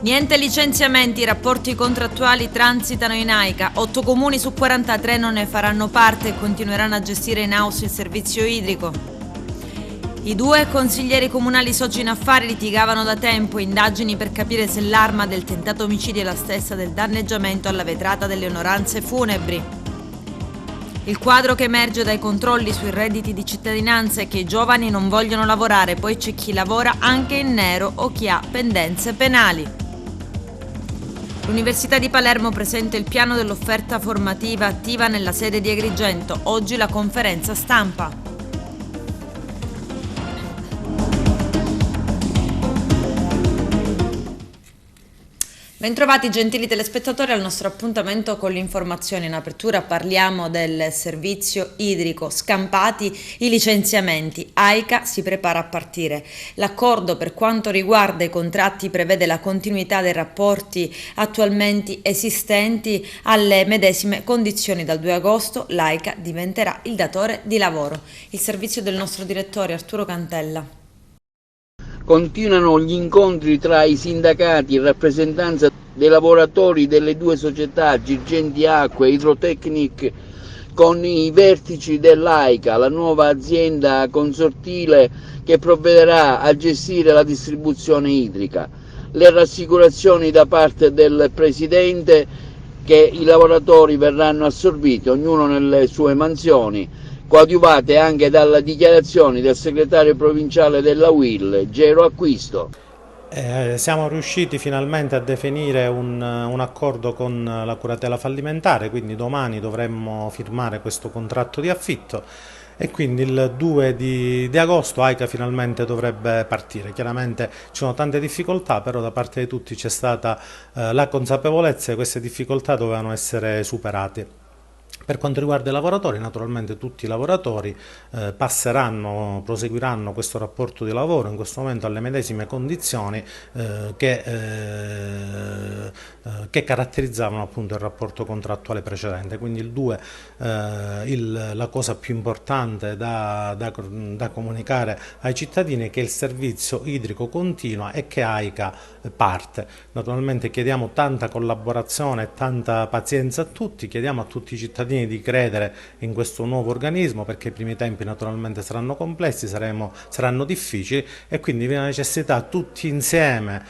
Niente licenziamenti, i rapporti contrattuali transitano in AICA, 8 comuni su 43 non ne faranno parte e continueranno a gestire in house il servizio idrico. I 2 consiglieri comunali soci in affari litigavano da tempo, indagini per capire se l'arma del tentato omicidio è la stessa del danneggiamento alla vetrata delle onoranze funebri. Il quadro che emerge dai controlli sui redditi di cittadinanza è che i giovani non vogliono lavorare, poi c'è chi lavora anche in nero o chi ha pendenze penali. L'Università di Palermo presenta il piano dell'offerta formativa attiva nella sede di Agrigento. Oggi la conferenza stampa. Bentrovati gentili telespettatori al nostro appuntamento con l'informazione. In apertura parliamo del servizio idrico, scampati i licenziamenti, AICA si prepara a partire. L'accordo per quanto riguarda i contratti prevede la continuità dei rapporti attualmente esistenti alle medesime condizioni. Dal 2 agosto l'AICA diventerà il datore di lavoro. Il servizio del nostro direttore Arturo Cantella. Continuano gli incontri tra i sindacati in rappresentanza dei lavoratori delle 2 società, Girgenti Acque e Hydrotechnic, con i vertici dell'AICA, la nuova azienda consortile che provvederà a gestire la distribuzione idrica. Le rassicurazioni da parte del Presidente che i lavoratori verranno assorbiti, ognuno nelle sue mansioni, coadiuvate anche dalle dichiarazioni del segretario provinciale della UIL, Gero Acquisto. Siamo riusciti finalmente a definire un accordo con la curatela fallimentare, quindi domani dovremmo firmare questo contratto di affitto e quindi il 2 di agosto AICA finalmente dovrebbe partire. Chiaramente ci sono tante difficoltà, però da parte di tutti c'è stata la consapevolezza che queste difficoltà dovevano essere superate. Per quanto riguarda i lavoratori, naturalmente tutti i lavoratori proseguiranno questo rapporto di lavoro in questo momento alle medesime condizioni che caratterizzavano appunto il rapporto contrattuale precedente. Quindi il 2, la cosa più importante da comunicare ai cittadini è che il servizio idrico continua e che AICA parte. Naturalmente chiediamo tanta collaborazione e tanta pazienza a tutti, chiediamo a tutti i cittadini di credere in questo nuovo organismo, perché i primi tempi naturalmente saranno complessi, saranno difficili e quindi vi è la necessità tutti insieme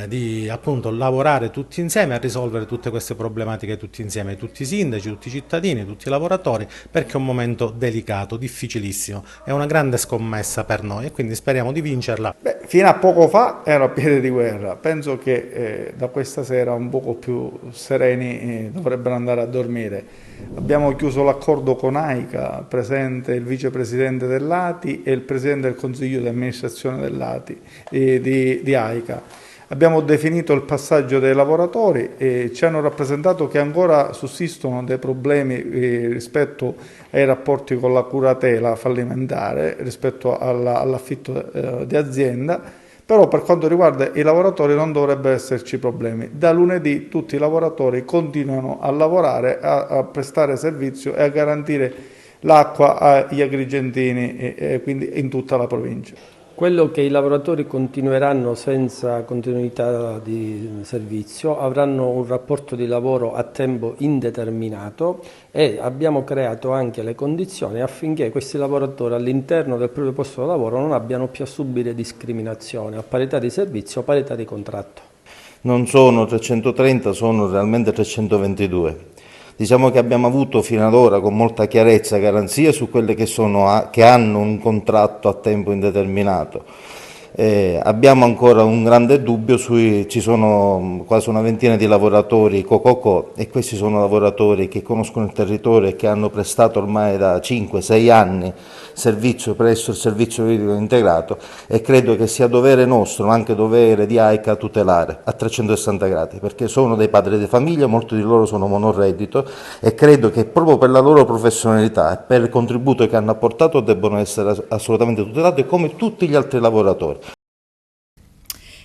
di appunto lavorare tutti insieme a risolvere tutte queste problematiche tutti insieme, tutti i sindaci, tutti i cittadini, tutti i lavoratori, perché è un momento delicato, difficilissimo, è una grande scommessa per noi e quindi speriamo di vincerla. Fino a poco fa ero a piede di guerra, penso che da questa sera un poco più sereni dovrebbero andare a dormire. Abbiamo chiuso l'accordo con AICA, presente il vicepresidente dell'ATI e il presidente del consiglio di amministrazione dell'ATI di AICA. Abbiamo definito il passaggio dei lavoratori e ci hanno rappresentato che ancora sussistono dei problemi rispetto ai rapporti con la curatela fallimentare, rispetto all'affitto di azienda. Però per quanto riguarda i lavoratori non dovrebbe esserci problemi. Da lunedì tutti i lavoratori continuano a lavorare, a prestare servizio e a garantire l'acqua agli agrigentini e quindi in tutta la provincia. Quello che i lavoratori continueranno senza continuità di servizio, avranno un rapporto di lavoro a tempo indeterminato e abbiamo creato anche le condizioni affinché questi lavoratori all'interno del proprio posto di lavoro non abbiano più a subire discriminazione, a parità di servizio o parità di contratto. Non sono 330, sono realmente 322. Diciamo che abbiamo avuto fino ad ora con molta chiarezza garanzie su quelle che hanno un contratto a tempo indeterminato. Abbiamo ancora un grande dubbio ci sono quasi una ventina di lavoratori Cococò e questi sono lavoratori che conoscono il territorio e che hanno prestato ormai da 5-6 anni servizio presso il servizio idrico integrato e credo che sia dovere nostro, ma anche dovere di AICA tutelare a 360 gradi perché sono dei padri di famiglia, molti di loro sono monoreddito e credo che proprio per la loro professionalità e per il contributo che hanno apportato debbono essere assolutamente tutelati come tutti gli altri lavoratori.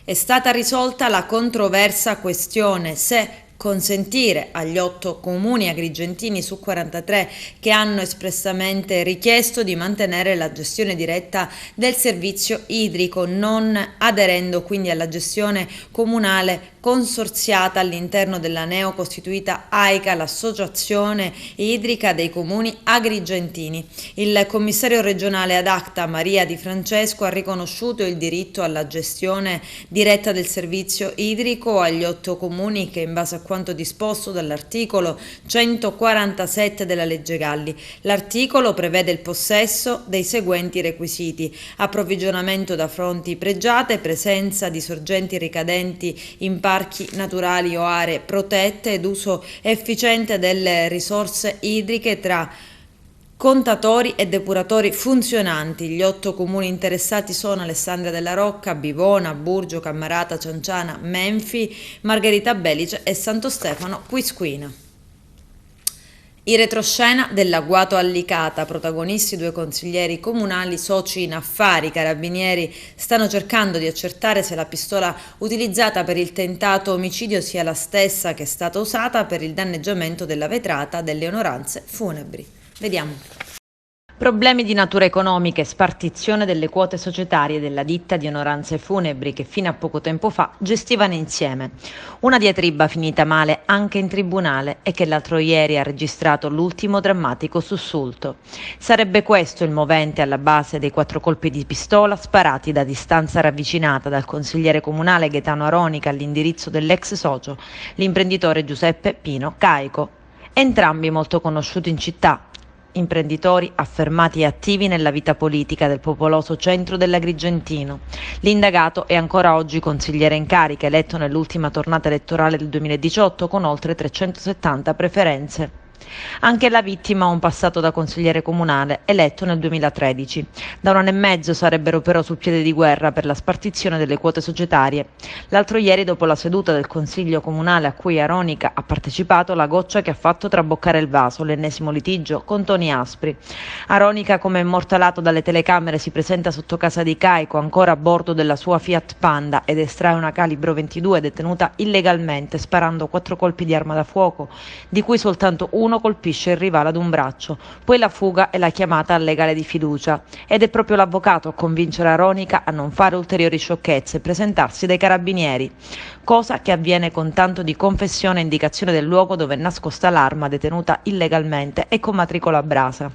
È stata risolta la controversa questione se consentire agli 8 comuni agrigentini su 43 che hanno espressamente richiesto di mantenere la gestione diretta del servizio idrico, non aderendo quindi alla gestione comunale consorziata all'interno della neocostituita AICA, l'Associazione Idrica dei Comuni Agrigentini. Il commissario regionale ad acta Maria Di Francesco ha riconosciuto il diritto alla gestione diretta del servizio idrico agli 8 comuni che, in base a quanto disposto dall'articolo 147 della legge Galli, l'articolo prevede il possesso dei seguenti requisiti: approvvigionamento da fonti pregiate, presenza di sorgenti ricadenti in parchi naturali o aree protette ed uso efficiente delle risorse idriche tra contatori e depuratori funzionanti. Gli 8 comuni interessati sono Alessandria della Rocca, Bivona, Burgio, Cammarata, Cianciana, Menfi, Margherita Belice e Santo Stefano Quisquina. In retroscena dell'agguato a Licata, protagonisti 2 consiglieri comunali soci in affari. I carabinieri stanno cercando di accertare se la pistola utilizzata per il tentato omicidio sia la stessa che è stata usata per il danneggiamento della vetrata delle onoranze funebri. Vediamo. Problemi di natura economica e spartizione delle quote societarie della ditta di onoranze funebri che fino a poco tempo fa gestivano insieme. Una diatriba finita male anche in tribunale e che l'altro ieri ha registrato l'ultimo drammatico sussulto. Sarebbe questo il movente alla base dei 4 colpi di pistola sparati da distanza ravvicinata dal consigliere comunale Gaetano Aronica all'indirizzo dell'ex socio, l'imprenditore Giuseppe Pino Caico. Entrambi molto conosciuti in città, imprenditori affermati e attivi nella vita politica del popoloso centro dell'Agrigentino. L'indagato è ancora oggi consigliere in carica, eletto nell'ultima tornata elettorale del 2018 con oltre 370 preferenze. Anche la vittima ha un passato da consigliere comunale, eletto nel 2013. Da 1 anno e mezzo sarebbero però sul piede di guerra per la spartizione delle quote societarie. L'altro ieri, dopo la seduta del consiglio comunale a cui Aronica ha partecipato, la goccia che ha fatto traboccare il vaso, l'ennesimo litigio con toni aspri. Aronica, come immortalato dalle telecamere, si presenta sotto casa di Caico, ancora a bordo della sua Fiat Panda, ed estrae una calibro 22 detenuta illegalmente, sparando 4 colpi di arma da fuoco, di cui soltanto uno colpisce il rivale ad un braccio. Poi la fuga e la chiamata al legale di fiducia, ed è proprio l'avvocato a convincere Aronica a non fare ulteriori sciocchezze e presentarsi dai carabinieri, cosa che avviene con tanto di confessione e indicazione del luogo dove è nascosta l'arma detenuta illegalmente e con matricola a brasa.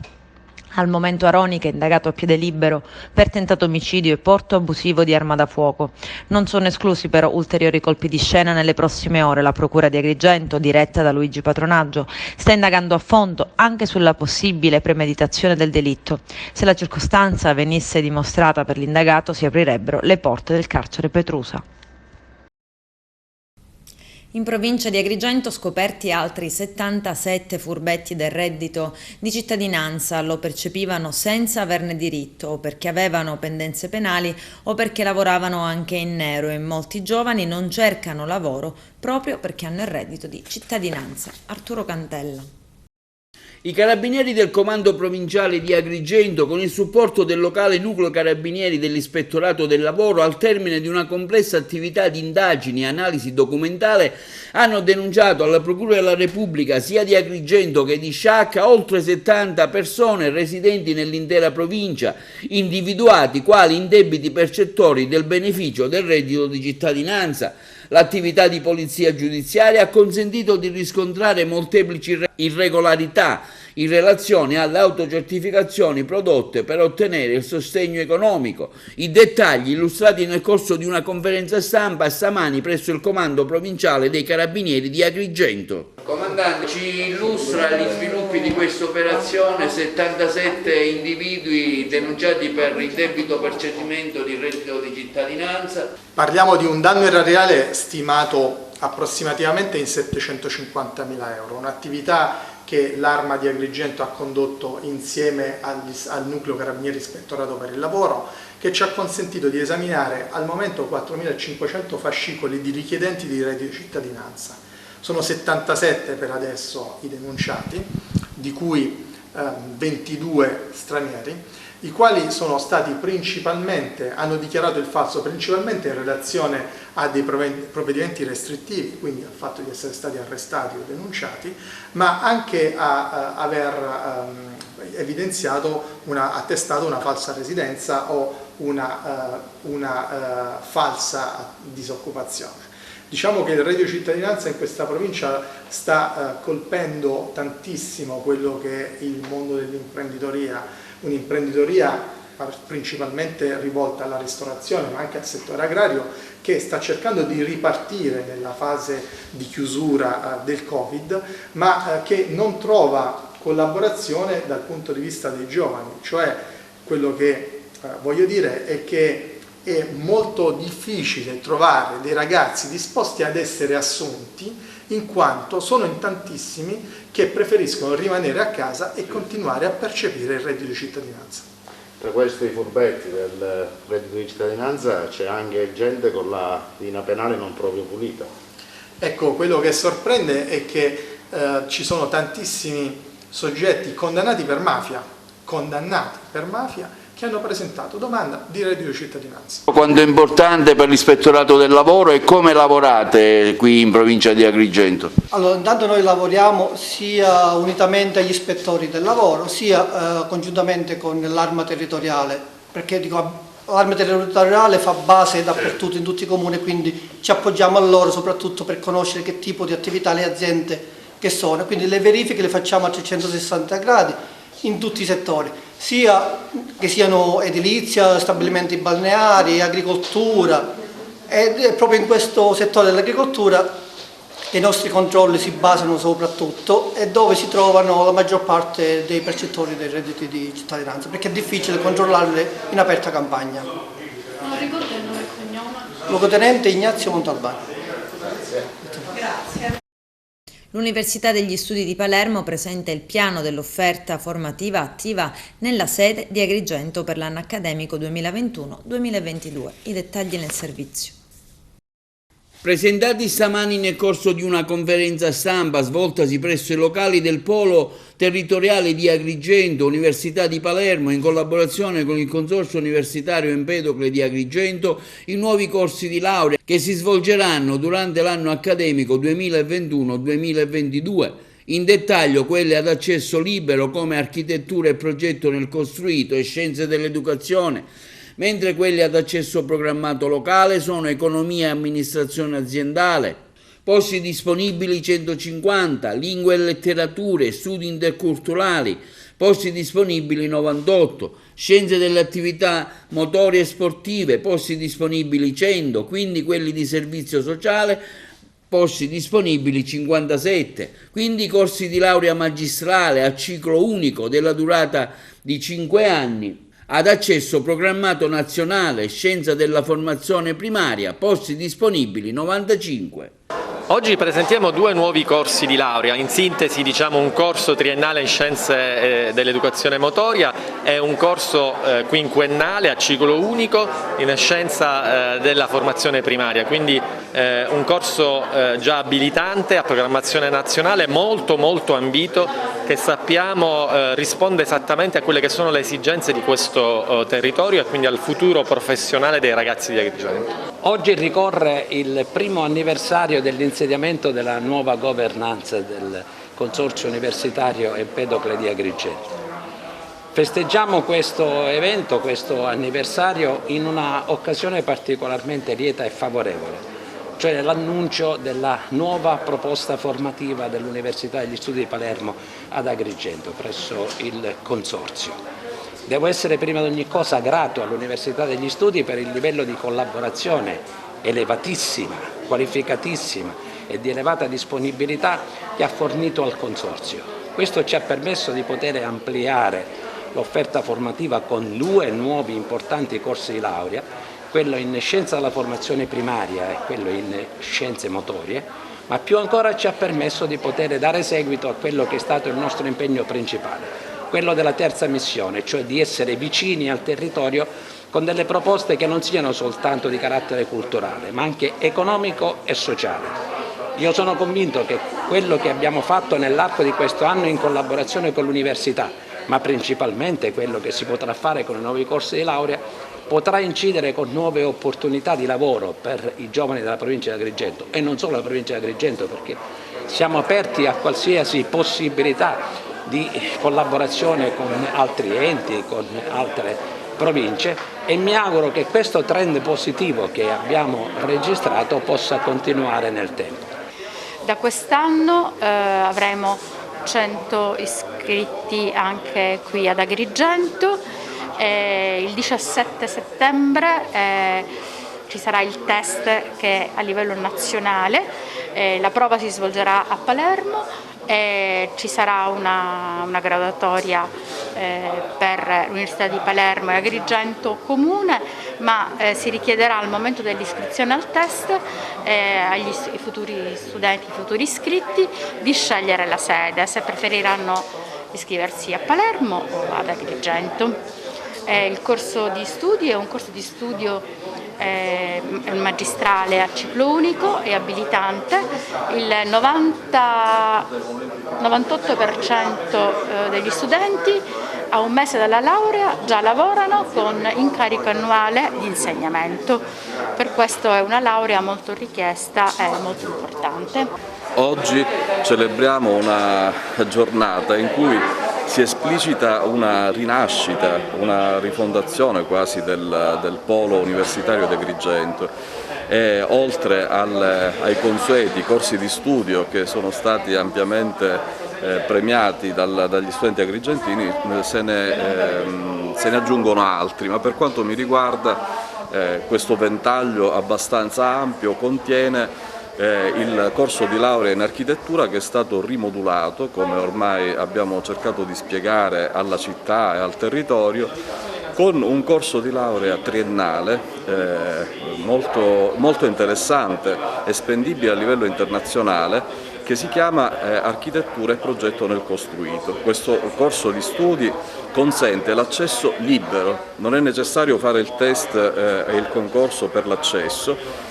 Al momento Aronica è indagato a piede libero per tentato omicidio e porto abusivo di arma da fuoco. Non sono esclusi però ulteriori colpi di scena nelle prossime ore. La Procura di Agrigento, diretta da Luigi Patronaggio, sta indagando a fondo anche sulla possibile premeditazione del delitto. Se la circostanza venisse dimostrata per l'indagato, si aprirebbero le porte del carcere Petrusa. In provincia di Agrigento scoperti altri 77 furbetti del reddito di cittadinanza. Lo percepivano senza averne diritto, o perché avevano pendenze penali o perché lavoravano anche in nero, e molti giovani non cercano lavoro proprio perché hanno il reddito di cittadinanza. Arturo Cantella. I carabinieri del comando provinciale di Agrigento, con il supporto del locale nucleo carabinieri dell'ispettorato del lavoro, al termine di una complessa attività di indagini e analisi documentale, hanno denunciato alla Procura della Repubblica sia di Agrigento che di Sciacca oltre 70 persone residenti nell'intera provincia, individuati quali indebiti percettori del beneficio del reddito di cittadinanza. L'attività di polizia giudiziaria ha consentito di riscontrare molteplici irregolarità in relazione alle autocertificazioni prodotte per ottenere il sostegno economico. I dettagli illustrati nel corso di una conferenza stampa stamani presso il comando provinciale dei carabinieri di Agrigento. Comandante, ci illustra gli sviluppi di questa operazione: 77 individui denunciati per indebito percepimento di reddito di cittadinanza. Parliamo di un danno erariale stimato approssimativamente in 750.000 euro, un'attività che l'Arma di Agrigento ha condotto insieme al Nucleo Carabinieri Ispettorato per il Lavoro, che ci ha consentito di esaminare al momento 4.500 fascicoli di richiedenti di reddito di cittadinanza. Sono 77 per adesso i denunciati, di cui 22 stranieri, i quali sono stati hanno dichiarato il falso principalmente in relazione a dei provvedimenti restrittivi, quindi al fatto di essere stati arrestati o denunciati, ma anche a aver attestato una falsa residenza o una falsa disoccupazione. Diciamo che il reddito di cittadinanza in questa provincia sta colpendo tantissimo quello che è il mondo dell'imprenditoria, un'imprenditoria principalmente rivolta alla ristorazione ma anche al settore agrario, che sta cercando di ripartire nella fase di chiusura del Covid, ma che non trova collaborazione dal punto di vista dei giovani. Cioè, quello che voglio dire è che è molto difficile trovare dei ragazzi disposti ad essere assunti, in quanto sono in tantissimi che preferiscono rimanere a casa e continuare a percepire il reddito di cittadinanza. Tra questi furbetti del reddito di cittadinanza c'è anche gente con la vena penale non proprio pulita. Ecco, quello che sorprende è che ci sono tantissimi soggetti condannati per mafia, che hanno presentato domanda di reddito di cittadinanza. Quanto è importante per l'ispettorato del lavoro e come lavorate qui in provincia di Agrigento? Allora, intanto noi lavoriamo sia unitamente agli ispettori del lavoro, sia congiuntamente con l'Arma Territoriale, perché l'Arma Territoriale fa base dappertutto in tutti i comuni, quindi ci appoggiamo a loro soprattutto per conoscere che tipo di attività le aziende che sono, quindi le verifiche le facciamo a 360 gradi in tutti i settori, sia che siano edilizia, stabilimenti balneari, agricoltura, ed è proprio in questo settore dell'agricoltura che i nostri controlli si basano soprattutto e dove si trovano la maggior parte dei percettori dei redditi di cittadinanza, perché è difficile controllarli in aperta campagna. Non ricordo il nome e cognome. Luogotenente Ignazio Montalbano. Grazie. L'Università degli Studi di Palermo presenta il piano dell'offerta formativa attiva nella sede di Agrigento per l'anno accademico 2021-2022. I dettagli nel servizio. Presentati stamani nel corso di una conferenza stampa svoltasi presso i locali del Polo Territoriale di Agrigento, Università di Palermo, in collaborazione con il Consorzio Universitario Empedocle di Agrigento, i nuovi corsi di laurea che si svolgeranno durante l'anno accademico 2021-2022. In dettaglio quelle ad accesso libero come architettura e progetto nel costruito e scienze dell'educazione, mentre quelli ad accesso programmato locale sono economia e amministrazione aziendale. Posti disponibili 150, lingue e letterature, studi interculturali, posti disponibili 98, scienze delle attività motorie e sportive, posti disponibili 100, quindi quelli di servizio sociale, posti disponibili 57, quindi corsi di laurea magistrale a ciclo unico della durata di 5 anni, ad accesso programmato nazionale, scienza della formazione primaria, posti disponibili 95. Oggi presentiamo due nuovi corsi di laurea, in sintesi diciamo un corso triennale in scienze dell'educazione motoria e un corso quinquennale a ciclo unico in scienza della formazione primaria, quindi un corso già abilitante a programmazione nazionale molto ambito, che sappiamo risponde esattamente a quelle che sono le esigenze di questo territorio e quindi al futuro professionale dei ragazzi di Agrigento. Oggi ricorre il primo anniversario dell'insediamento della nuova governance del Consorzio Universitario Empedocle di Agrigento. Festeggiamo questo evento, questo anniversario, in una occasione particolarmente lieta e favorevole, cioè l'annuncio della nuova proposta formativa dell'Università degli Studi di Palermo ad Agrigento presso il Consorzio. Devo essere prima di ogni cosa grato all'Università degli Studi per il livello di collaborazione elevatissima, qualificatissima e di elevata disponibilità che ha fornito al Consorzio. Questo ci ha permesso di poter ampliare l'offerta formativa con due nuovi importanti corsi di laurea, quello in scienza della formazione primaria e quello in scienze motorie, ma più ancora ci ha permesso di poter dare seguito a quello che è stato il nostro impegno principale, quello della terza missione, cioè di essere vicini al territorio con delle proposte che non siano soltanto di carattere culturale, ma anche economico e sociale. Io sono convinto che quello che abbiamo fatto nell'arco di questo anno in collaborazione con l'Università, ma principalmente quello che si potrà fare con i nuovi corsi di laurea potrà incidere con nuove opportunità di lavoro per i giovani della provincia di Agrigento e non solo la provincia di Agrigento, perché siamo aperti a qualsiasi possibilità di collaborazione con altri enti, con altre province, e mi auguro che questo trend positivo che abbiamo registrato possa continuare nel tempo. Da quest'anno avremo 100 iscritti anche qui ad Agrigento. Il 17 settembre ci sarà il test che è a livello nazionale, la prova si svolgerà a Palermo. Ci sarà una graduatoria per l'Università di Palermo e Agrigento comune, ma si richiederà al momento dell'iscrizione al test agli futuri studenti, futuri iscritti, di scegliere la sede, se preferiranno iscriversi a Palermo o ad Agrigento. Il corso di studio è un corso di studio magistrale a ciclo unico e abilitante. Il 98% degli studenti a un mese dalla laurea già lavorano con incarico annuale di insegnamento. Per questo è una laurea molto richiesta e molto importante. Oggi celebriamo una giornata in cui si esplicita una rinascita, una rifondazione quasi del polo universitario di Agrigento, e oltre ai consueti corsi di studio che sono stati ampiamente premiati dagli studenti agrigentini, se ne aggiungono altri, ma per quanto mi riguarda questo ventaglio abbastanza ampio contiene il corso di laurea in architettura, che è stato rimodulato, come ormai abbiamo cercato di spiegare alla città e al territorio, con un corso di laurea triennale molto interessante e spendibile a livello internazionale, che si chiama Architettura e progetto nel costruito. Questo corso di studi consente l'accesso libero, non è necessario fare il test e il concorso per l'accesso.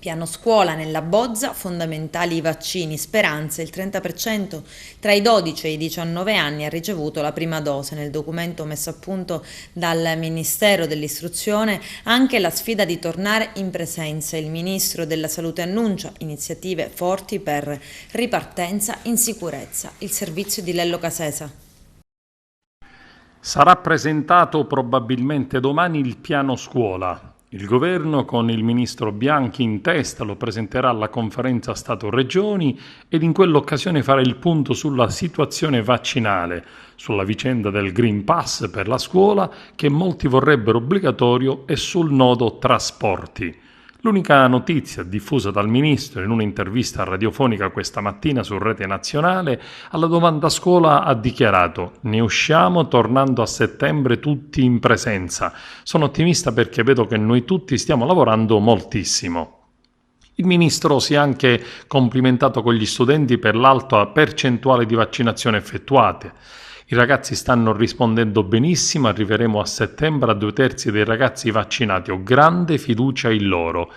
Piano scuola nella bozza, fondamentali i vaccini, speranze, il 30% tra i 12 e i 19 anni ha ricevuto la prima dose. Nel documento messo a punto dal Ministero dell'Istruzione anche la sfida di tornare in presenza. Il Ministro della Salute annuncia iniziative forti per ripartenza in sicurezza. Il servizio di Lello Casesa. Sarà presentato probabilmente domani il piano scuola. Il governo, con il ministro Bianchi in testa, lo presenterà alla conferenza Stato-Regioni ed in quell'occasione farà il punto sulla situazione vaccinale, sulla vicenda del Green Pass per la scuola, che molti vorrebbero obbligatorio, e sul nodo trasporti. L'unica notizia diffusa dal ministro in un'intervista radiofonica questa mattina su Rete Nazionale, alla domanda scuola ha dichiarato: ne usciamo tornando a settembre tutti in presenza. Sono ottimista perché vedo che noi tutti stiamo lavorando moltissimo. Il ministro si è anche complimentato con gli studenti per l'alta percentuale di vaccinazioni effettuate. I ragazzi stanno rispondendo benissimo, arriveremo a settembre a 2/3 dei ragazzi vaccinati, ho grande fiducia in loro.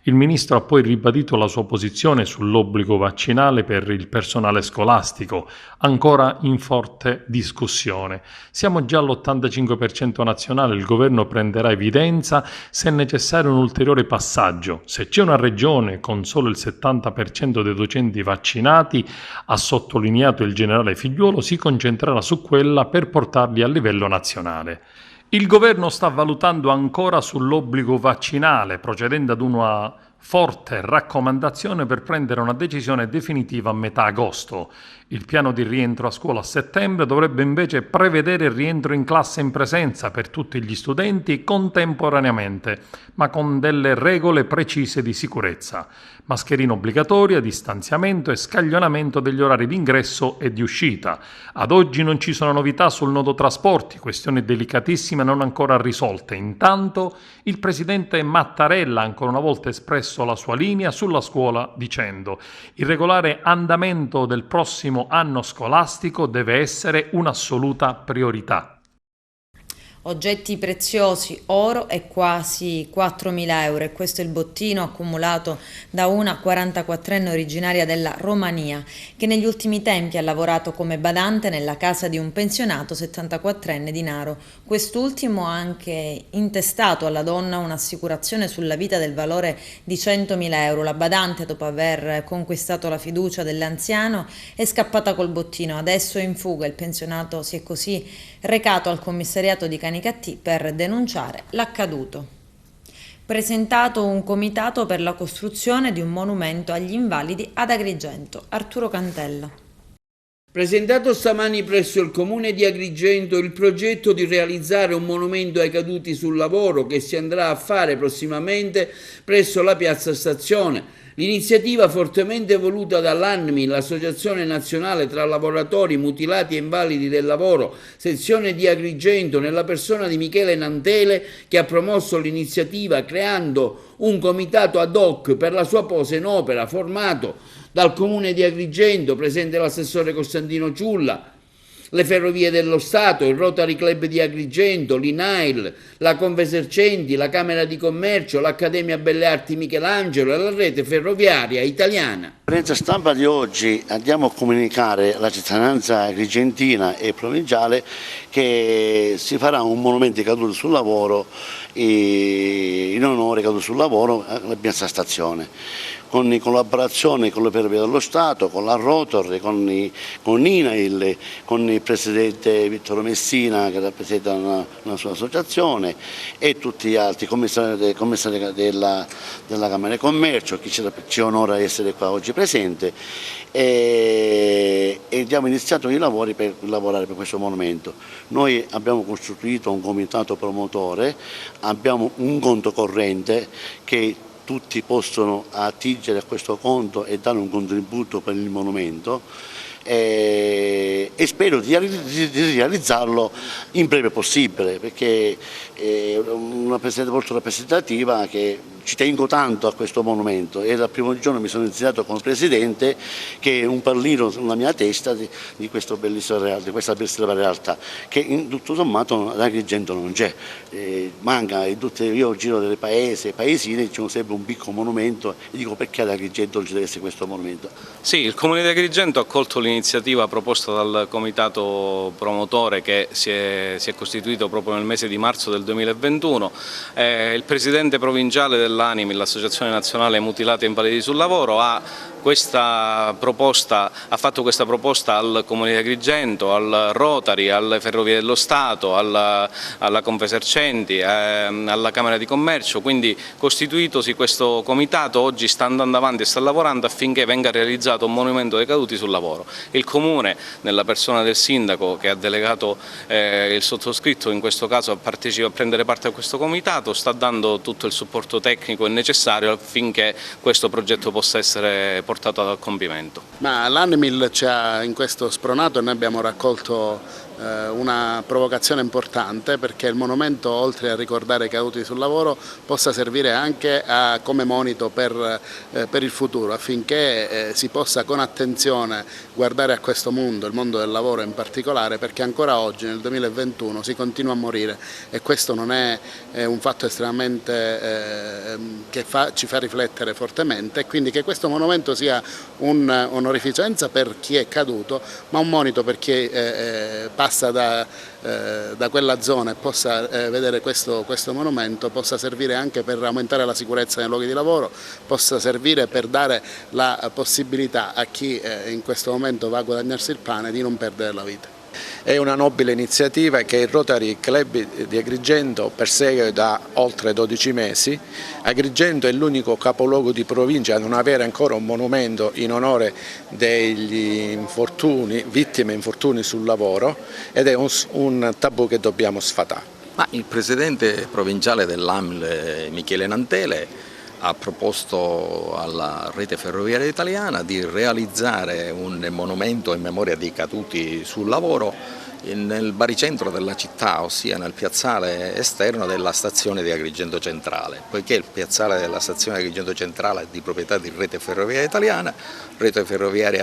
Il ministro ha poi ribadito la sua posizione sull'obbligo vaccinale per il personale scolastico, ancora in forte discussione. Siamo già all'85% nazionale, il governo prenderà evidenza se è necessario un ulteriore passaggio. Se c'è una regione con solo il 70% dei docenti vaccinati, ha sottolineato il generale Figliuolo, si concentrerà su quella per portarli a livello nazionale. Il governo sta valutando ancora sull'obbligo vaccinale, procedendo ad una forte raccomandazione per prendere una decisione definitiva a metà agosto. Il piano di rientro a scuola a settembre dovrebbe invece prevedere il rientro in classe in presenza per tutti gli studenti contemporaneamente, ma con delle regole precise di sicurezza. Mascherina obbligatoria, distanziamento e scaglionamento degli orari di ingresso e di uscita. Ad oggi non ci sono novità sul nodo trasporti, questioni delicatissime non ancora risolte. Intanto il presidente Mattarella ha ancora una volta espresso la sua linea sulla scuola dicendo: il regolare andamento del prossimo anno scolastico deve essere un'assoluta priorità. oggetti preziosi, oro e quasi 4.000 euro, e questo è il bottino accumulato da una 44enne originaria della Romania che negli ultimi tempi ha lavorato come badante nella casa di un pensionato 74enne di Naro. Quest'ultimo ha anche intestato alla donna un'assicurazione sulla vita del valore di 100.000 euro. La badante, dopo aver conquistato la fiducia dell'anziano, è scappata col bottino, adesso è in fuga. Il pensionato si è così recato al commissariato di Canicattì per denunciare l'accaduto. Presentato un comitato per la costruzione di un monumento agli invalidi ad Agrigento. Arturo Cantella. Presentato stamani presso il comune di Agrigento il progetto di realizzare un monumento ai caduti sul lavoro che si andrà a fare prossimamente presso la piazza Stazione. L'iniziativa, fortemente voluta dall'ANMI, l'Associazione Nazionale tra Lavoratori Mutilati e Invalidi del Lavoro, sezione di Agrigento, nella persona di Michele Nantele, che ha promosso l'iniziativa creando un comitato ad hoc per la sua posa in opera, formato dal Comune di Agrigento, presente l'assessore Costantino Ciulla, le Ferrovie dello Stato, il Rotary Club di Agrigento, l'INAIL, la Confesercenti, la Camera di Commercio, l'Accademia Belle Arti Michelangelo e la rete ferroviaria italiana. In conferenza stampa di oggi andiamo a comunicare alla cittadinanza agrigentina e provinciale che si farà un monumento ai caduti sul lavoro in onore ai caduti sul lavoro alla piazza Stazione, in collaborazione con le Ferrovie dello Stato, con la Rotor, con INAIL, con il presidente Vittorio Messina che rappresenta una sua associazione e tutti gli altri commissari della Camera di Commercio, chi ci onora di essere qua oggi presente, e abbiamo iniziato i lavori per lavorare per questo monumento. Noi abbiamo costituito un comitato promotore, abbiamo un conto corrente che tutti possono attingere a questo conto e dare un contributo per il monumento e spero di realizzarlo in breve possibile, perché è una presenza molto rappresentativa che ci tengo tanto a questo monumento e dal primo giorno mi sono insegnato come presidente che è un pallino sulla mia testa di questa bellissima realtà che tutto sommato ad Agrigento non c'è, manca. Io giro delle paesine, c'è sempre un piccolo monumento e dico perché ad Agrigento non ci deve essere questo monumento. Sì, il Comune di Agrigento ha accolto l'iniziativa proposta dal comitato promotore che si è costituito proprio nel mese di marzo del 2021. Il presidente provinciale dell'ANIMI, l'Associazione Nazionale Mutilati e Invalidi sul Lavoro, ha fatto questa proposta al Comune di Agrigento, al Rotary, alle Ferrovie dello Stato, alla Confesercenti, alla Camera di Commercio, quindi costituitosi questo comitato oggi sta andando avanti e sta lavorando affinché venga realizzato un monumento dei caduti sul lavoro. Il Comune, nella persona del Sindaco che ha delegato il sottoscritto in questo caso a prendere parte a questo comitato, sta dando tutto il supporto tecnico e necessario affinché questo progetto possa essere portato a compimento. Ma l'Animil ci ha in questo spronato e noi abbiamo raccolto una provocazione importante perché il monumento, oltre a ricordare i caduti sul lavoro, possa servire anche come monito per il futuro, affinché si possa con attenzione guardare a questo mondo, il mondo del lavoro in particolare, perché ancora oggi nel 2021 si continua a morire e questo non è un fatto estremamente che ci fa riflettere fortemente, e quindi che questo monumento sia un'onorificenza per chi è caduto, ma un monito per chi passa da quella zona e possa vedere questo monumento, possa servire anche per aumentare la sicurezza nei luoghi di lavoro, possa servire per dare la possibilità a chi in questo momento va a guadagnarsi il pane di non perdere la vita. È una nobile iniziativa che il Rotary Club di Agrigento persegue da oltre 12 mesi. Agrigento è l'unico capoluogo di provincia a non avere ancora un monumento in onore degli vittime infortuni sul lavoro, ed è un tabù che dobbiamo sfatare. Ma il presidente provinciale dell'AML, Michele Nantele, ha proposto alla rete ferroviaria italiana di realizzare un monumento in memoria dei caduti sul lavoro nel baricentro della città, ossia nel piazzale esterno della stazione di Agrigento Centrale, poiché il piazzale della stazione di Agrigento Centrale è di proprietà di Rete Ferroviaria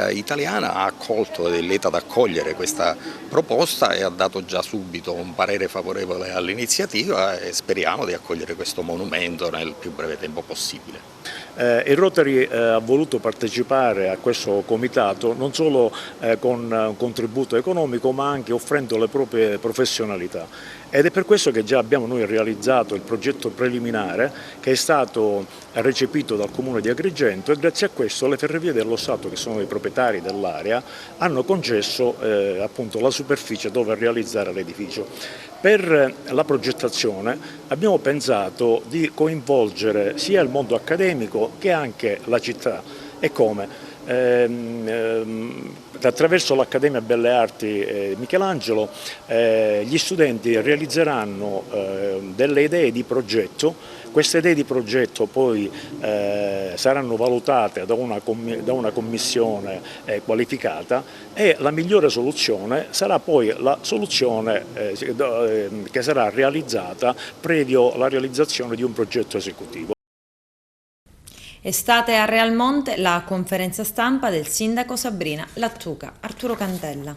Italiana ha accolto ed è lieta ad accogliere questa proposta e ha dato già subito un parere favorevole all'iniziativa e speriamo di accogliere questo monumento nel più breve tempo possibile. Il Rotary ha voluto partecipare a questo comitato non solo con un contributo economico ma anche offrendo le proprie professionalità ed è per questo che già abbiamo noi realizzato il progetto preliminare che è stato recepito dal Comune di Agrigento e grazie a questo le Ferrovie dello Stato, che sono i proprietari dell'area, hanno concesso appunto la superficie dove realizzare l'edificio. Per la progettazione abbiamo pensato di coinvolgere sia il mondo accademico che anche la città. E come? Attraverso l'Accademia Belle Arti Michelangelo gli studenti realizzeranno delle idee di progetto. Queste idee di progetto poi saranno valutate da una commissione qualificata e la migliore soluzione sarà poi la soluzione che sarà realizzata previo la realizzazione di un progetto esecutivo. Estate a Realmonte la conferenza stampa del sindaco Sabrina Lattuca. Arturo Cantella.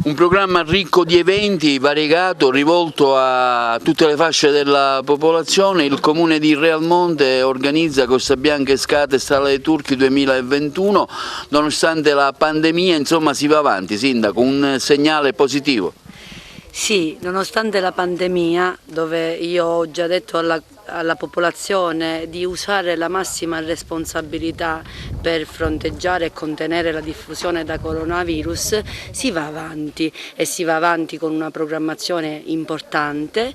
Un programma ricco di eventi, variegato, rivolto a tutte le fasce della popolazione. Il comune di Realmonte organizza Costa Bianca Escate Strada dei Turchi 2021, nonostante la pandemia, insomma si va avanti, sindaco, un segnale positivo. Sì, nonostante la pandemia, dove io ho già detto alla popolazione di usare la massima responsabilità per fronteggiare e contenere la diffusione da coronavirus, si va avanti e si va avanti con una programmazione importante.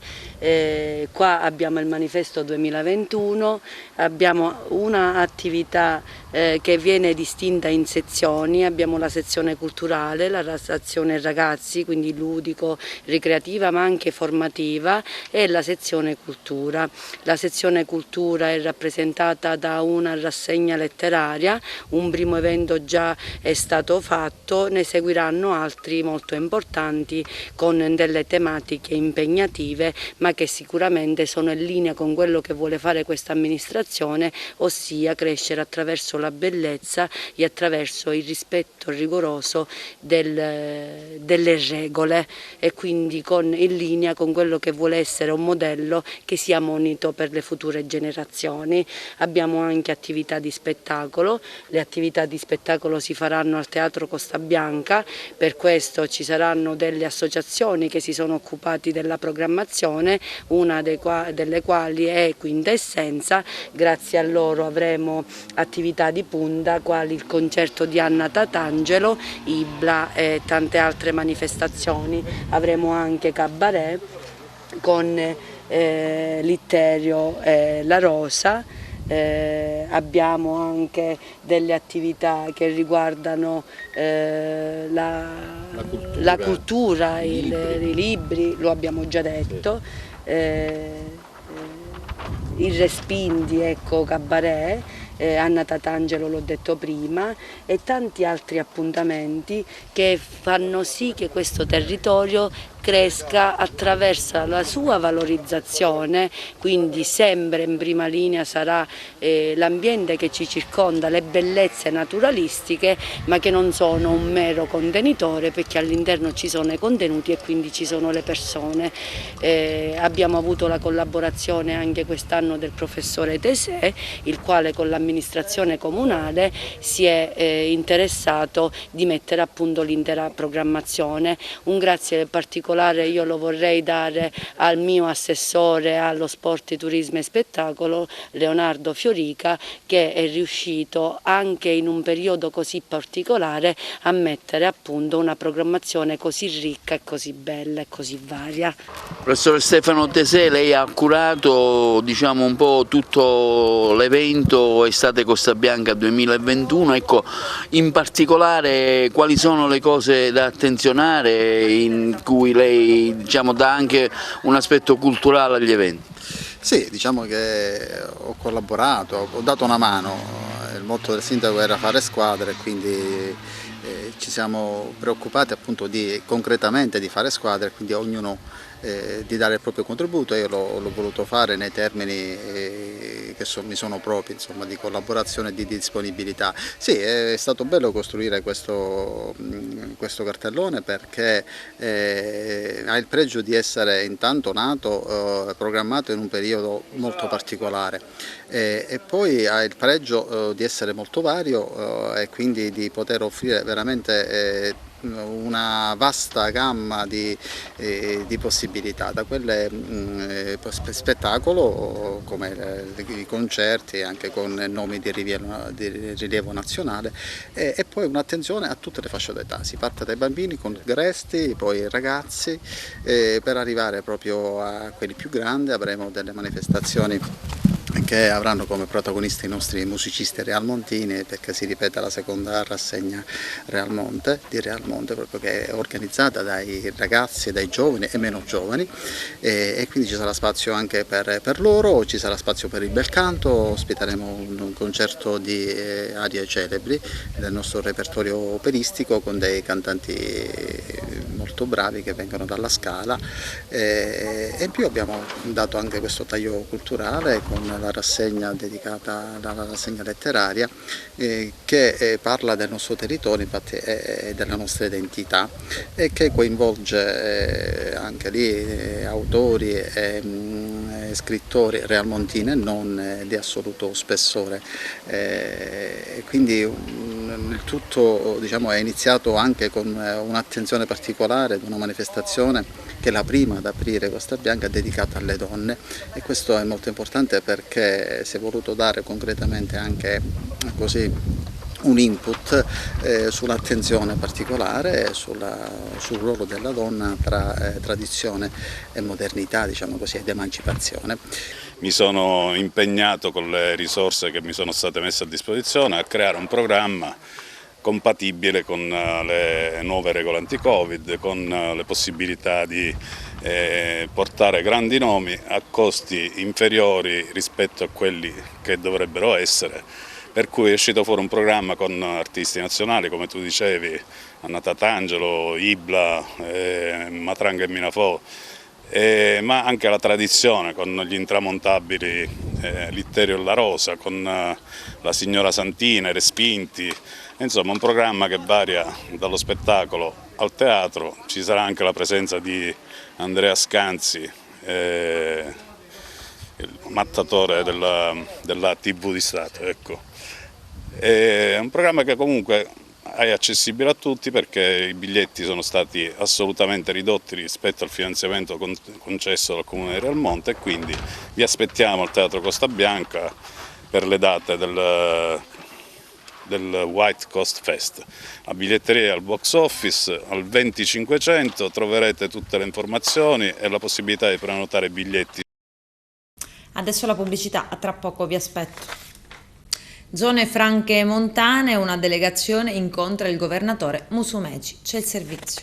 Qua abbiamo il manifesto 2021, abbiamo un'attività che viene distinta in sezioni, abbiamo la sezione culturale, la sezione ragazzi, quindi ludico, ricreativa ma anche formativa, e la sezione cultura. La sezione cultura è rappresentata da una rassegna letteraria, un primo evento già è stato fatto, ne seguiranno altri molto importanti con delle tematiche impegnative ma che sicuramente sono in linea con quello che vuole fare questa amministrazione, ossia crescere attraverso la bellezza e attraverso il rispetto rigoroso delle regole e quindi in linea con quello che vuole essere un modello che sia monito per le future generazioni. Abbiamo anche attività di spettacolo, le attività di spettacolo si faranno al Teatro Costa Bianca, per questo ci saranno delle associazioni che si sono occupati della programmazione, una delle quali è Quintessenza. Grazie a loro avremo attività di punta quali il concerto di Anna Tatangelo, Ibla e tante altre manifestazioni. Avremo anche cabaret con Litterio La Rosa. Abbiamo anche delle attività che riguardano la cultura, i libri, lo abbiamo già detto, il Respindi, ecco, cabaret, Anna Tatangelo l'ho detto prima, e tanti altri appuntamenti che fanno sì che questo territorio cresca attraverso la sua valorizzazione, quindi sempre in prima linea sarà l'ambiente che ci circonda, le bellezze naturalistiche, ma che non sono un mero contenitore, perché all'interno ci sono i contenuti e quindi ci sono le persone. Abbiamo avuto la collaborazione anche quest'anno del professore Tesè, il quale con l'amministrazione comunale si è interessato di mettere a punto l'intera programmazione. Un grazie particolare io lo vorrei dare al mio assessore allo sport, turismo e spettacolo, Leonardo Fiorica, che è riuscito anche in un periodo così particolare a mettere a punto una programmazione così ricca e così bella e così varia. Professor Stefano Tesè, lei ha curato, diciamo, un po' tutto l'evento Estate Costa Bianca 2021, ecco, in particolare quali sono le cose da attenzionare in cui lei, diciamo, dà anche un aspetto culturale agli eventi? Sì, diciamo che ho collaborato, ho dato una mano, il motto del sindaco era fare squadra e quindi ci siamo preoccupati appunto concretamente di fare squadra, quindi ognuno di dare il proprio contributo. Io l'ho voluto fare nei termini che mi sono propri, insomma, di collaborazione e di disponibilità. Sì, è stato bello costruire questo cartellone perché ha il pregio di essere intanto nato, programmato in un periodo molto particolare e poi ha il pregio di essere molto vario e quindi di poter offrire veramente una vasta gamma di possibilità, da quelle spettacolo come i concerti anche con nomi di rilievo nazionale e poi un'attenzione a tutte le fasce d'età. Si parte dai bambini con Gresti, poi i ragazzi, per arrivare proprio a quelli più grandi. Avremo delle manifestazioni che avranno come protagonisti i nostri musicisti realmontini, perché si ripete la seconda rassegna di Realmonte, proprio che è organizzata dai ragazzi, dai giovani e meno giovani, e quindi ci sarà spazio anche per loro, ci sarà spazio per il bel canto, ospiteremo un concerto di arie celebri del nostro repertorio operistico con dei cantanti molto bravi che vengono dalla Scala, e in più abbiamo dato anche questo taglio culturale con la rassegna dedicata alla rassegna letteraria che parla del nostro territorio, infatti della nostra identità, e che coinvolge anche lì autori e scrittori realmontini e non di assoluto spessore, quindi il tutto, diciamo, è iniziato anche con un'attenzione particolare ad una manifestazione che è la prima ad aprire Costa Bianca dedicata alle donne, e questo è molto importante perché si è voluto dare concretamente anche così un input sull'attenzione particolare sul ruolo della donna tra tradizione e modernità, diciamo così, ed emancipazione. Mi sono impegnato con le risorse che mi sono state messe a disposizione a creare un programma compatibile con le nuove regole anti-Covid, con le possibilità di portare grandi nomi a costi inferiori rispetto a quelli che dovrebbero essere, per cui è uscito fuori un programma con artisti nazionali, come tu dicevi, Anna Tatangelo, Ibla, Matranga e Minafò, ma anche la tradizione con gli intramontabili Litterio e La Rosa, con la signora Santina, i Respinti, insomma un programma che varia dallo spettacolo al teatro. Ci sarà anche la presenza di Andrea Scanzi, il mattatore della TV di Stato, ecco. È un programma che comunque è accessibile a tutti perché i biglietti sono stati assolutamente ridotti rispetto al finanziamento concesso dal Comune di Realmonte, e quindi vi aspettiamo al Teatro Costa Bianca per le date del White Coast Fest. La biglietteria al box office al 2500, troverete tutte le informazioni e la possibilità di prenotare biglietti. Adesso la pubblicità, a tra poco vi aspetto. Zone franche montane, una delegazione incontra il governatore Musumeci. C'è il servizio.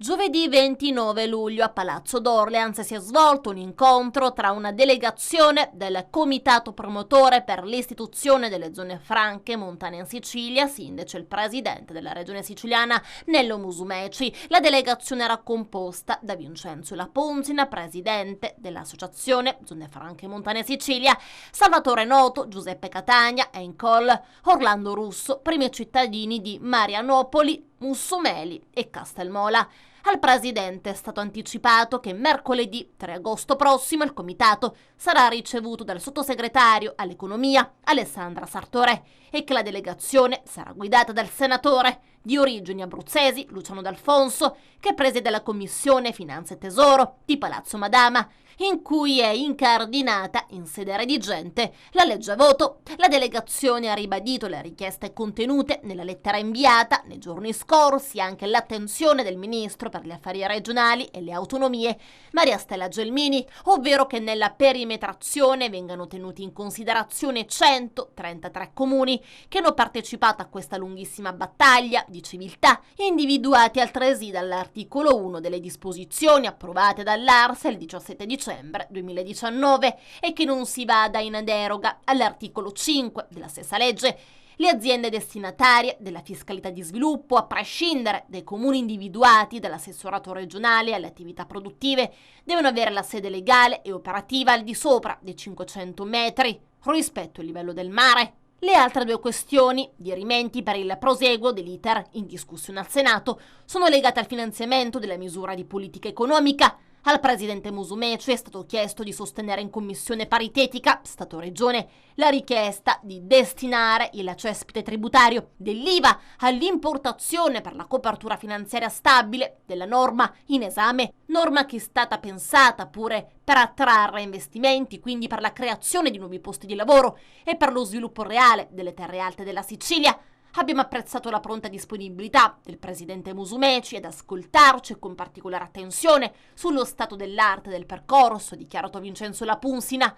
Giovedì 29 luglio a Palazzo d'Orleans si è svolto un incontro tra una delegazione del comitato promotore per l'istituzione delle zone franche montane in Sicilia, sindaco il presidente della regione siciliana Nello Musumeci. La delegazione era composta da Vincenzo La Ponzina, presidente dell'associazione Zone Franche Montane Sicilia, Salvatore Noto, Giuseppe Catania, Encol, Orlando Russo, primi cittadini di Marianopoli, Mussomeli e Castelmola. Al presidente è stato anticipato che mercoledì 3 agosto prossimo il comitato sarà ricevuto dal sottosegretario all'economia Alessandra Sartorè e che la delegazione sarà guidata dal senatore di origini abruzzesi Luciano D'Alfonso, che presiede la commissione Finanze e Tesoro di Palazzo Madama, in cui è incardinata in sede redigente la legge a voto. La delegazione ha ribadito le richieste contenute nella lettera inviata nei giorni scorsi, anche l'attenzione del ministro per gli affari regionali e le autonomie Maria Stella Gelmini, ovvero che nella perimetrazione vengano tenuti in considerazione 133 comuni che hanno partecipato a questa lunghissima battaglia di civiltà, individuati altresì dall'articolo 1 delle disposizioni approvate dall'ARSA il 17 dicembre 2019 e che non si vada in deroga all'articolo 5 della stessa legge. le aziende destinatarie della fiscalità di sviluppo, a prescindere dai comuni individuati dall'assessorato regionale alle attività produttive, devono avere la sede legale e operativa al di sopra dei 500 metri rispetto al livello del mare. Le altre due questioni, dirimenti per il proseguo dell'iter in discussione al Senato, sono legate al finanziamento della misura di politica economica. Al presidente Musumeci è stato chiesto di sostenere in commissione paritetica Stato-Regione la richiesta di destinare il cespite tributario dell'IVA all'importazione per la copertura finanziaria stabile della norma in esame, norma che è stata pensata pure per attrarre investimenti, quindi per la creazione di nuovi posti di lavoro e per lo sviluppo reale delle terre alte della Sicilia. Abbiamo apprezzato la pronta disponibilità del presidente Musumeci ad ascoltarci con particolare attenzione sullo stato dell'arte del percorso, ha dichiarato Vincenzo Lapunsina.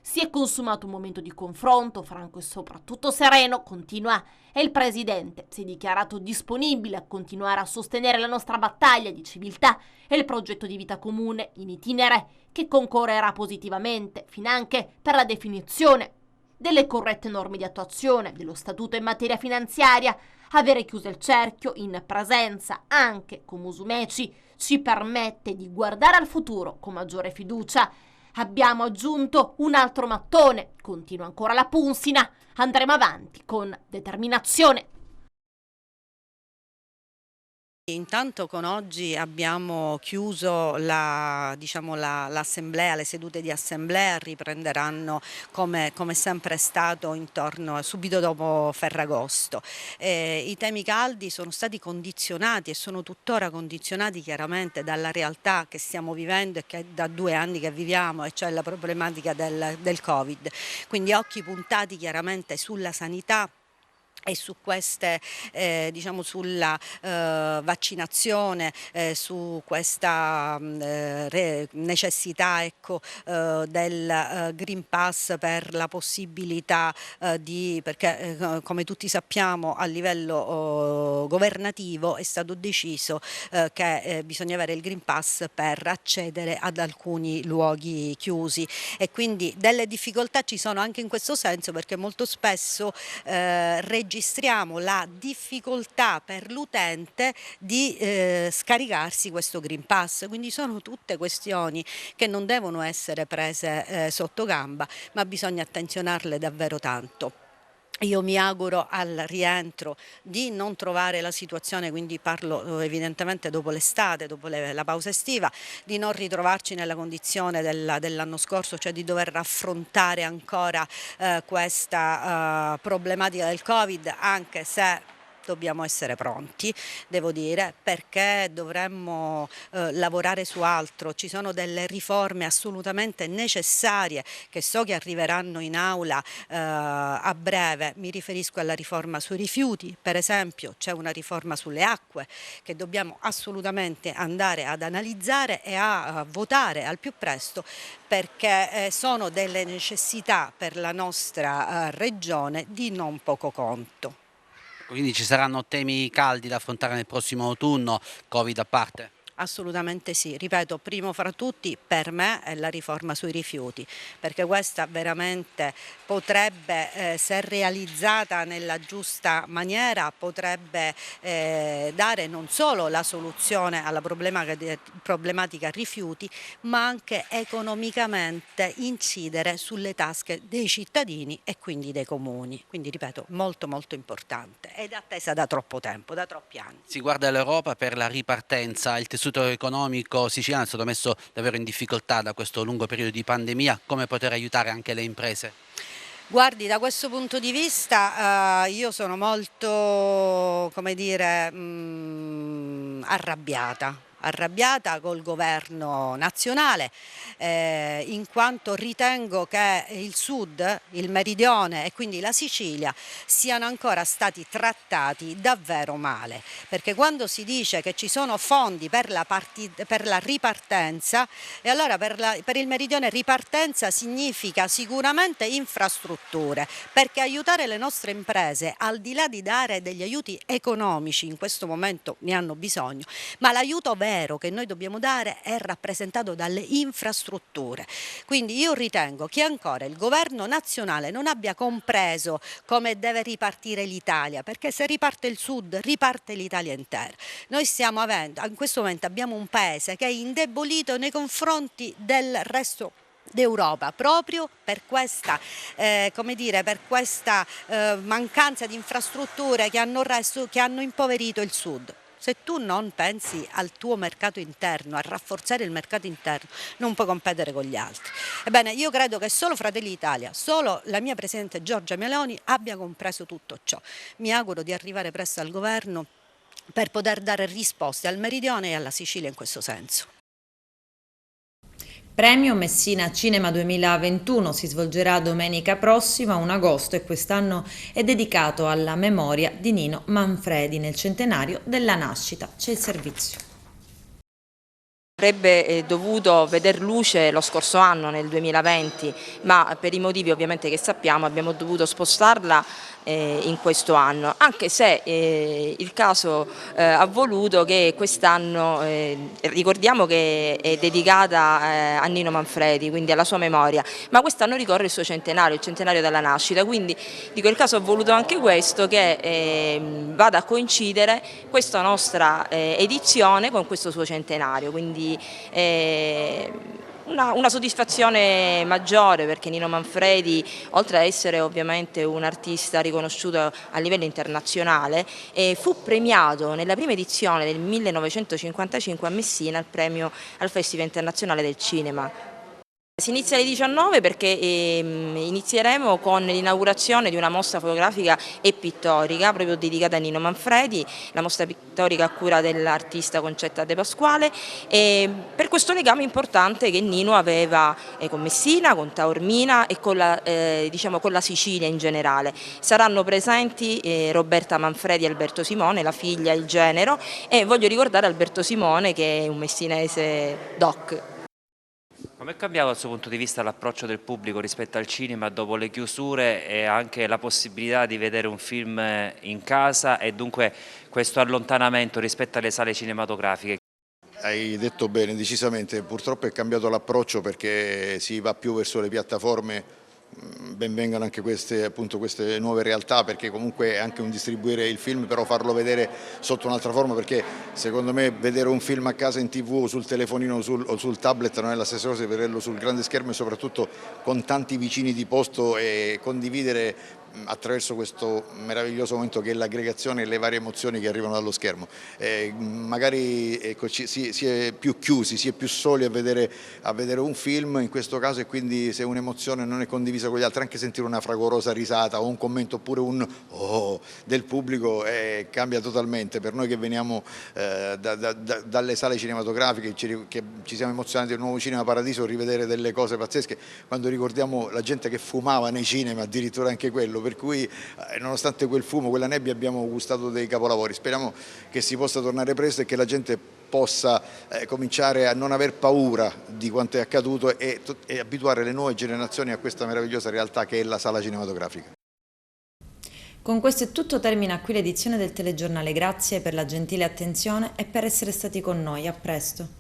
Si è consumato un momento di confronto franco e soprattutto sereno, continua, e il presidente si è dichiarato disponibile a continuare a sostenere la nostra battaglia di civiltà e il progetto di vita comune in itinere che concorrerà positivamente finanche per la definizione delle corrette norme di attuazione dello statuto in materia finanziaria. Avere chiuso il cerchio in presenza anche con Musumeci ci permette di guardare al futuro con maggiore fiducia. Abbiamo aggiunto un altro mattone, continua ancora Lapunsina, andremo avanti con determinazione. Intanto con oggi abbiamo chiuso l'assemblea, le sedute di assemblea riprenderanno come sempre è stato subito dopo Ferragosto. I temi caldi sono stati condizionati e sono tuttora condizionati chiaramente dalla realtà che stiamo vivendo e che da 2 anni che viviamo, e cioè la problematica del Covid. Quindi occhi puntati chiaramente sulla sanità e su queste, sulla vaccinazione, su questa necessità del Green Pass per la possibilità perché come tutti sappiamo a livello governativo è stato deciso che bisogna avere il Green Pass per accedere ad alcuni luoghi chiusi, e quindi delle difficoltà ci sono anche in questo senso, perché molto spesso registriamo la difficoltà per l'utente di scaricarsi questo Green Pass. Quindi sono tutte questioni che non devono essere prese sotto gamba, ma bisogna attenzionarle davvero tanto. Io mi auguro al rientro di non trovare la situazione, quindi parlo evidentemente dopo l'estate, dopo la pausa estiva, di non ritrovarci nella condizione dell'anno scorso, cioè di dover affrontare ancora questa problematica del Covid, anche se dobbiamo essere pronti, devo dire, perché dovremmo lavorare su altro. Ci sono delle riforme assolutamente necessarie che so che arriveranno in aula a breve. Mi riferisco alla riforma sui rifiuti, per esempio. C'è una riforma sulle acque che dobbiamo assolutamente andare ad analizzare e a votare al più presto, perché sono delle necessità per la nostra regione di non poco conto. Quindi ci saranno temi caldi da affrontare nel prossimo autunno, Covid a parte? Assolutamente sì, ripeto, primo fra tutti per me è la riforma sui rifiuti, perché questa veramente potrebbe, se realizzata nella giusta maniera, potrebbe dare non solo la soluzione alla problematica rifiuti, ma anche economicamente incidere sulle tasche dei cittadini e quindi dei comuni. Quindi ripeto, molto molto importante ed attesa da troppo tempo, da troppi anni. Si guarda all'Europa per la ripartenza, il tessuto economico siciliano è stato messo davvero in difficoltà da questo lungo periodo di pandemia. Come poter aiutare anche le imprese? Guardi, da questo punto di vista io sono molto, come dire, arrabbiata col governo nazionale, in quanto ritengo che il sud, il meridione e quindi la Sicilia siano ancora stati trattati davvero male, perché quando si dice che ci sono fondi per la ripartenza, e allora per il meridione ripartenza significa sicuramente infrastrutture, perché aiutare le nostre imprese, al di là di dare degli aiuti economici, in questo momento ne hanno bisogno, ma l'aiuto vero vero che noi dobbiamo dare è rappresentato dalle infrastrutture. Quindi io ritengo che ancora il governo nazionale non abbia compreso come deve ripartire l'Italia, perché se riparte il Sud riparte l'Italia intera. Noi stiamo avendo, in questo momento abbiamo un paese che è indebolito nei confronti del resto d'Europa proprio per questa, mancanza di infrastrutture che hanno impoverito il Sud. Se tu non pensi al tuo mercato interno, a rafforzare il mercato interno, non puoi competere con gli altri. Ebbene, io credo che solo Fratelli d'Italia, solo la mia Presidente Giorgia Meloni abbia compreso tutto ciò. Mi auguro di arrivare presto al governo per poter dare risposte al Meridione e alla Sicilia in questo senso. Premio Messina Cinema 2021 si svolgerà domenica prossima, 1 agosto, e quest'anno è dedicato alla memoria di Nino Manfredi nel centenario della nascita. C'è il servizio. Avrebbe dovuto veder luce lo scorso anno, nel 2020, ma per i motivi ovviamente che sappiamo abbiamo dovuto spostarla in questo anno, anche se il caso ha voluto che quest'anno, ricordiamo che è dedicata a Nino Manfredi, quindi alla sua memoria, ma quest'anno ricorre il suo centenario, il centenario della nascita, quindi dico il caso ha voluto anche questo, che vada a coincidere questa nostra edizione con questo suo centenario, quindi una soddisfazione maggiore, perché Nino Manfredi, oltre ad essere ovviamente un artista riconosciuto a livello internazionale, fu premiato nella prima edizione del 1955 a Messina al premio al Festival Internazionale del Cinema. Si inizia alle 19 perché inizieremo con l'inaugurazione di una mostra fotografica e pittorica proprio dedicata a Nino Manfredi, la mostra pittorica a cura dell'artista Concetta De Pasquale, per questo legame importante che Nino aveva con Messina, con Taormina e con la Sicilia in generale. Saranno presenti Roberta Manfredi e Alberto Simone, la figlia e il genero, e voglio ricordare Alberto Simone che è un messinese doc. Come è cambiato dal suo punto di vista l'approccio del pubblico rispetto al cinema dopo le chiusure e anche la possibilità di vedere un film in casa e dunque questo allontanamento rispetto alle sale cinematografiche? Hai detto bene, decisamente, purtroppo è cambiato l'approccio perché si va più verso le piattaforme. Ben vengano anche queste nuove realtà, perché comunque è anche un distribuire il film, però farlo vedere sotto un'altra forma, perché secondo me vedere un film a casa in TV o sul telefonino o sul tablet non è la stessa cosa che vederlo sul grande schermo, e soprattutto con tanti vicini di posto e condividere attraverso questo meraviglioso momento che è l'aggregazione e le varie emozioni che arrivano dallo schermo. Magari si è più chiusi, si è più soli a vedere un film in questo caso, e quindi se un'emozione non è condivisa con gli altri, anche sentire una fragorosa risata o un commento oppure un oh del pubblico cambia totalmente. Per noi che veniamo dalle sale cinematografiche, che ci siamo emozionati del nuovo Cinema Paradiso, rivedere delle cose pazzesche, quando ricordiamo la gente che fumava nei cinema, addirittura anche quello, per cui nonostante quel fumo, quella nebbia, abbiamo gustato dei capolavori. Speriamo che si possa tornare presto e che la gente possa cominciare a non aver paura di quanto è accaduto e abituare le nuove generazioni a questa meravigliosa realtà che è la sala cinematografica. Con questo è tutto, termina qui l'edizione del telegiornale. Grazie per la gentile attenzione e per essere stati con noi. A presto.